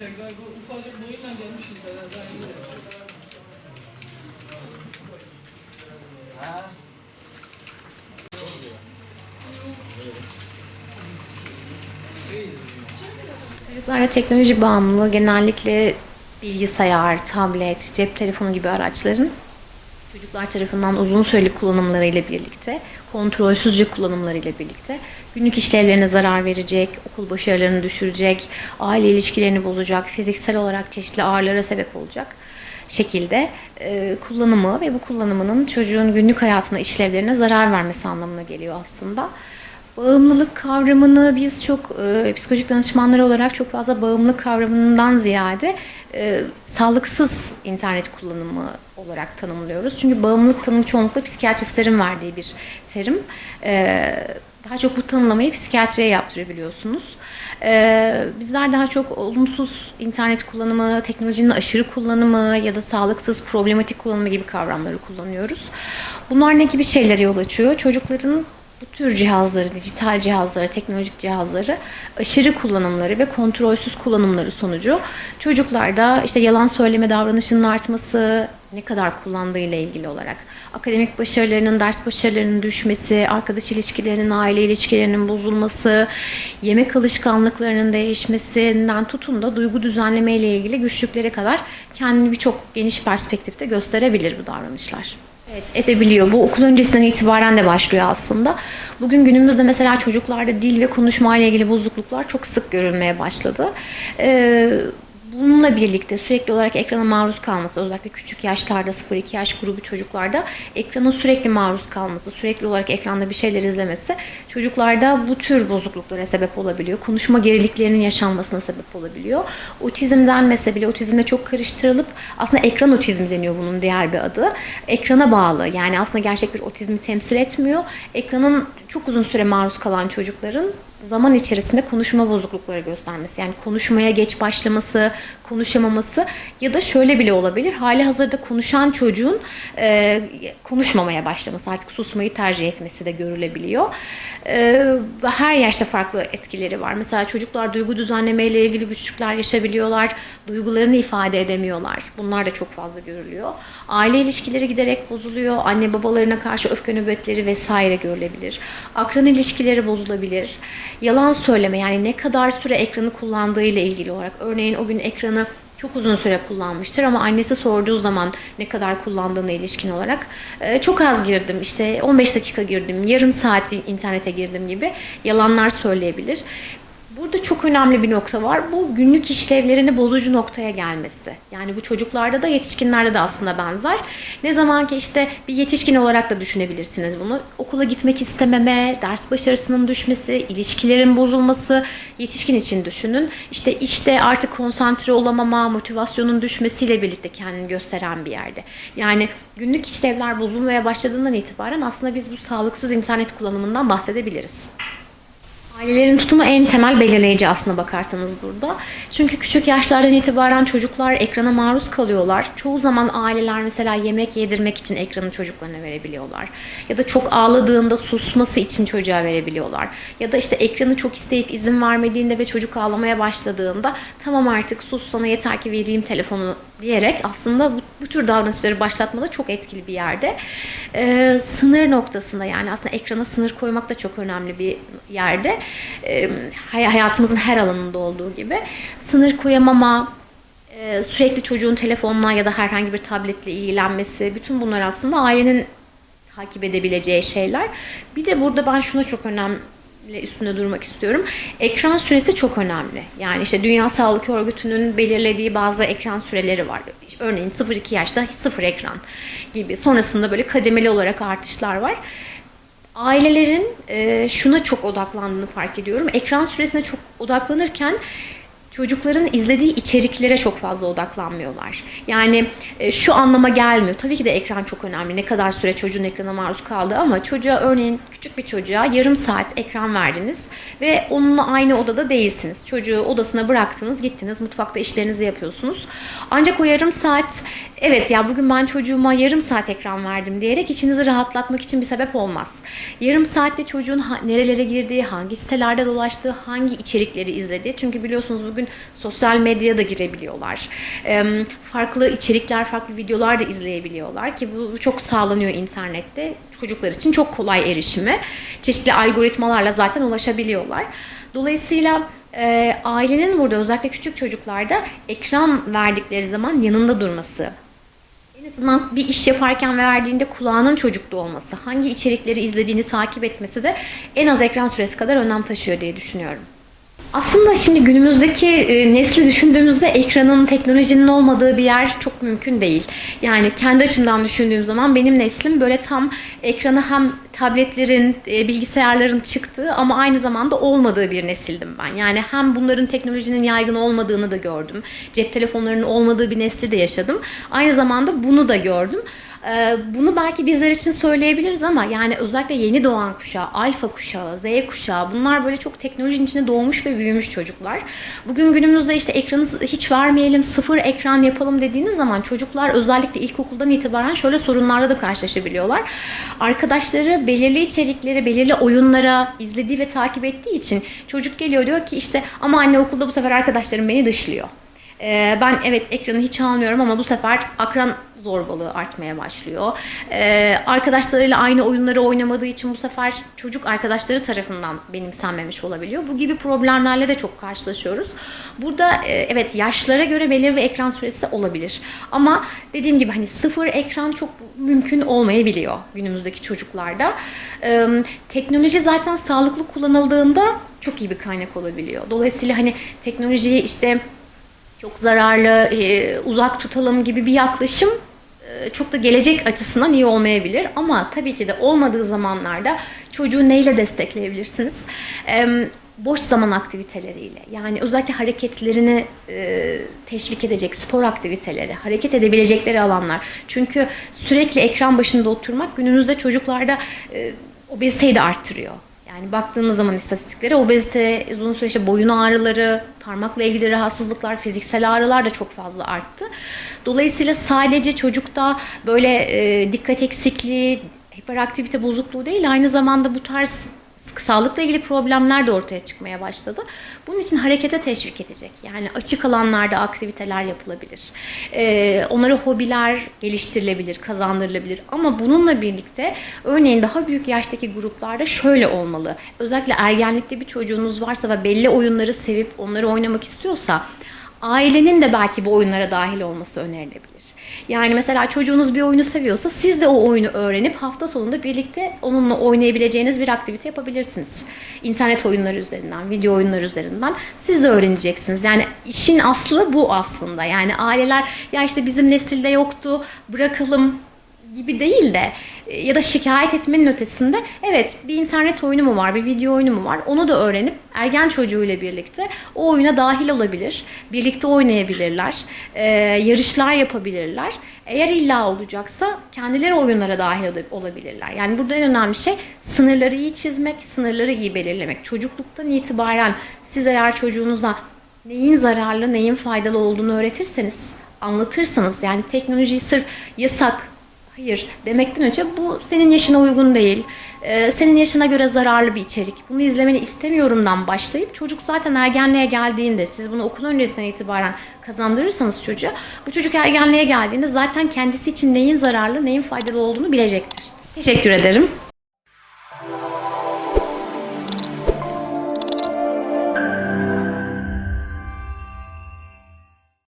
Bu ufacık boyuyla gelmiş herhalde. Çocuklarda teknoloji bağımlılığı genellikle bilgisayar, tablet, cep telefonu gibi araçların çocuklar tarafından uzun süreli kullanımlarıyla birlikte, kontrolsüzce kullanımlarıyla birlikte günlük işlevlerine zarar verecek, okul başarılarını düşürecek, aile ilişkilerini bozacak, fiziksel olarak çeşitli ağrılara sebep olacak şekilde kullanımı ve bu kullanımının çocuğun günlük hayatına, işlevlerine zarar vermesi anlamına geliyor aslında. Bağımlılık kavramını biz çok psikolojik danışmanlar olarak çok fazla bağımlılık kavramından ziyade sağlıksız internet kullanımı olarak tanımlıyoruz. Çünkü bağımlılık tanımı çoğunlukla psikiyatristlerin verdiği bir terim. Daha çok bu tanımlamayı psikiyatriye yaptırabiliyorsunuz. Bizler daha çok olumsuz internet kullanımı, teknolojinin aşırı kullanımı ya da sağlıksız, problematik kullanımı gibi kavramları kullanıyoruz. Bunlar ne gibi şeylere yol açıyor? Çocukların bu tür cihazları, dijital cihazları, teknolojik cihazları aşırı kullanımları ve kontrolsüz kullanımları sonucu çocuklarda işte yalan söyleme davranışının artması, ne kadar kullandığı ile ilgili olarak akademik başarılarının, ders başarılarının düşmesi, arkadaş ilişkilerinin, aile ilişkilerinin bozulması, yemek alışkanlıklarının değişmesinden tutun da duygu düzenleme ile ilgili güçlüklere kadar kendini birçok geniş perspektifte gösterebilir bu davranışlar. Evet, edebiliyor. Bu okul öncesinden itibaren de başlıyor aslında. Bugün günümüzde mesela çocuklarda dil ve konuşma ile ilgili bozukluklar çok sık görülmeye başladı. Bununla birlikte sürekli olarak ekrana maruz kalması, özellikle küçük yaşlarda 0-2 yaş grubu çocuklarda ekrana sürekli maruz kalması, sürekli olarak ekranda bir şeyler izlemesi çocuklarda bu tür bozukluklara sebep olabiliyor. Konuşma geriliklerinin yaşanmasına sebep olabiliyor. Otizm denmese bile otizmle çok karıştırılıp aslında ekran otizmi deniyor bunun diğer bir adı. Ekrana bağlı, yani aslında gerçek bir otizmi temsil etmiyor. Ekranın çok uzun süre maruz kalan çocukların zaman içerisinde konuşma bozuklukları göstermesi, yani konuşmaya geç başlaması, konuşamaması ya da şöyle bile olabilir, hali hazırda konuşan çocuğun konuşmamaya başlaması, artık susmayı tercih etmesi de görülebiliyor. Her yaşta farklı etkileri var. Mesela çocuklar duygu düzenleme ile ilgili güçlükler yaşayabiliyorlar, duygularını ifade edemiyorlar. Bunlar da çok fazla görülüyor. Aile ilişkileri giderek bozuluyor, anne babalarına karşı öfke nöbetleri vesaire görülebilir. Akran ilişkileri bozulabilir. Yalan söyleme, yani ne kadar süre ekranı kullandığı ile ilgili olarak, örneğin o gün ekranı çok uzun süre kullanmıştır ama annesi sorduğu zaman ne kadar kullandığına ilişkin olarak çok az girdim, işte 15 dakika girdim, yarım saat internete girdim gibi yalanlar söyleyebilir. Burada çok önemli bir nokta var. Bu günlük işlevlerini bozucu noktaya gelmesi. Yani bu çocuklarda da yetişkinlerde de aslında benzer. Ne zaman ki işte bir yetişkin olarak da düşünebilirsiniz bunu. Okula gitmek istememe, ders başarısının düşmesi, ilişkilerin bozulması, yetişkin için düşünün. İşte artık konsantre olamama, motivasyonun düşmesiyle birlikte kendini gösteren bir yerde. Yani günlük işlevler bozulmaya başladığından itibaren aslında biz bu sağlıksız internet kullanımından bahsedebiliriz. Ailelerin tutumu en temel belirleyici aslına bakarsanız burada. Çünkü küçük yaşlardan itibaren çocuklar ekrana maruz kalıyorlar. Çoğu zaman aileler mesela yemek yedirmek için ekranı çocuklarına verebiliyorlar. Ya da çok ağladığında susması için çocuğa verebiliyorlar. Ya da işte ekranı çok isteyip izin vermediğinde ve çocuk ağlamaya başladığında tamam artık sus, sana yeter ki vereyim telefonu diyerek aslında bu tür davranışları başlatmada çok etkili bir yerde. Sınır noktasında, yani aslında ekrana sınır koymak da çok önemli bir yerde. Hayatımızın her alanında olduğu gibi sınır koyamama, sürekli çocuğun telefonla ya da herhangi bir tabletle ilgilenmesi, bütün bunlar aslında ailenin takip edebileceği şeyler. Bir de burada ben şuna çok önemli üstünde durmak istiyorum. Ekran süresi çok önemli. Yani işte Dünya Sağlık Örgütü'nün belirlediği bazı ekran süreleri var. Örneğin 0-2 yaşta 0 ekran gibi. Sonrasında böyle kademeli olarak artışlar var. Ailelerin şuna çok odaklandığını fark ediyorum. Ekran süresine çok odaklanırken çocukların izlediği içeriklere çok fazla odaklanmıyorlar. Yani şu anlama gelmiyor. Tabii ki de ekran çok önemli. Ne kadar süre çocuğun ekrana maruz kaldığı, ama çocuğa örneğin küçük bir çocuğa yarım saat ekran verdiniz ve onunla aynı odada değilsiniz. Çocuğu odasına bıraktınız, gittiniz, mutfakta işlerinizi yapıyorsunuz. Ancak o yarım saat, evet ya bugün ben çocuğuma yarım saat ekran verdim diyerek içinizi rahatlatmak için bir sebep olmaz. Yarım saatte çocuğun nerelere girdiği, hangi sitelerde dolaştığı, hangi içerikleri izlediği. Çünkü biliyorsunuz bugün sosyal medyaya da girebiliyorlar. Farklı içerikler, farklı videolar da izleyebiliyorlar ki bu çok sağlanıyor internette. Çocuklar için çok kolay erişimi. Çeşitli algoritmalarla zaten ulaşabiliyorlar. Dolayısıyla ailenin burada özellikle küçük çocuklarda ekran verdikleri zaman yanında durması, en azından bir iş yaparken verdiğinde kulağının çocukta olması, hangi içerikleri izlediğini takip etmesi de en az ekran süresi kadar önem taşıyor diye düşünüyorum. Aslında şimdi günümüzdeki nesli düşündüğümüzde ekranın, teknolojinin olmadığı bir yer çok mümkün değil. Yani kendi açımdan düşündüğüm zaman benim neslim böyle tam ekranı hem tabletlerin, bilgisayarların çıktığı ama aynı zamanda olmadığı bir nesildim ben. Yani hem bunların teknolojinin yaygın olmadığını da gördüm. Cep telefonlarının olmadığı bir nesli de yaşadım. Aynı zamanda bunu da gördüm. Bunu belki bizler için söyleyebiliriz ama yani özellikle yeni doğan kuşağı, alfa kuşağı, Z kuşağı bunlar böyle çok teknolojinin içinde doğmuş ve büyümüş çocuklar. Bugün günümüzde işte ekranı hiç vermeyelim, sıfır ekran yapalım dediğiniz zaman çocuklar özellikle ilkokuldan itibaren şöyle sorunlarla da karşılaşabiliyorlar. Arkadaşları belirli içerikleri, belirli oyunlara izlediği ve takip ettiği için çocuk geliyor diyor ki işte ama anne okulda bu sefer arkadaşlarım beni dışlıyor. Ben evet ekranı hiç almıyorum ama bu sefer akran zorbalığı artmaya başlıyor. Arkadaşlarıyla aynı oyunları oynamadığı için bu sefer çocuk arkadaşları tarafından benimsenmemiş olabiliyor. Bu gibi problemlerle de çok karşılaşıyoruz. Burada evet yaşlara göre belirli bir ekran süresi olabilir. Ama dediğim gibi hani sıfır ekran çok mümkün olmayabiliyor günümüzdeki çocuklarda. Teknoloji zaten sağlıklı kullanıldığında çok iyi bir kaynak olabiliyor. Dolayısıyla hani teknolojiyi işte çok zararlı, uzak tutalım gibi bir yaklaşım çok da gelecek açısından iyi olmayabilir. Ama tabii ki de olmadığı zamanlarda çocuğu neyle destekleyebilirsiniz? Boş zaman aktiviteleriyle. Yani özellikle hareketlerini teşvik edecek spor aktiviteleri, hareket edebilecekleri alanlar. Çünkü sürekli ekran başında oturmak günümüzde çocuklarda obeziteyi de arttırıyor. Yani baktığımız zaman istatistiklere obezite, uzun süreçte boyun ağrıları, parmakla ilgili rahatsızlıklar, fiziksel ağrılar da çok fazla arttı. Dolayısıyla sadece çocukta böyle dikkat eksikliği, hiperaktivite bozukluğu değil, aynı zamanda bu tarz sağlıkla ilgili problemler de ortaya çıkmaya başladı. Bunun için harekete teşvik edecek. Yani açık alanlarda aktiviteler yapılabilir. Onlara hobiler geliştirilebilir, kazandırılabilir. Ama bununla birlikte örneğin daha büyük yaştaki gruplarda şöyle olmalı. Özellikle ergenlikte bir çocuğunuz varsa ve belli oyunları sevip onları oynamak istiyorsa ailenin de belki bu oyunlara dahil olması önerilebilir. Yani mesela çocuğunuz bir oyunu seviyorsa siz de o oyunu öğrenip hafta sonunda birlikte onunla oynayabileceğiniz bir aktivite yapabilirsiniz. İnternet oyunları üzerinden, video oyunları üzerinden siz de öğreneceksiniz. Yani işin aslı bu aslında. Yani aileler ya işte bizim nesilde yoktu, bırakalım gibi değil de ya da şikayet etmenin ötesinde evet bir internet oyunu mu var, bir video oyunu mu var onu da öğrenip ergen çocuğuyla birlikte o oyuna dahil olabilir, birlikte oynayabilirler, yarışlar yapabilirler. Eğer illa olacaksa kendileri oyunlara dahil olabilirler. Yani burada en önemli şey sınırları iyi çizmek, sınırları iyi belirlemek. Çocukluktan itibaren siz eğer çocuğunuza neyin zararlı, neyin faydalı olduğunu öğretirseniz, anlatırsanız yani teknolojiyi sırf yasak, hayır demekten önce bu senin yaşına uygun değil, senin yaşına göre zararlı bir içerik, bunu izlemeni istemiyorumdan başlayıp çocuk zaten ergenliğe geldiğinde siz bunu okul öncesinden itibaren kazandırırsanız çocuğa, bu çocuk ergenliğe geldiğinde zaten kendisi için neyin zararlı, neyin faydalı olduğunu bilecektir. Teşekkür ederim.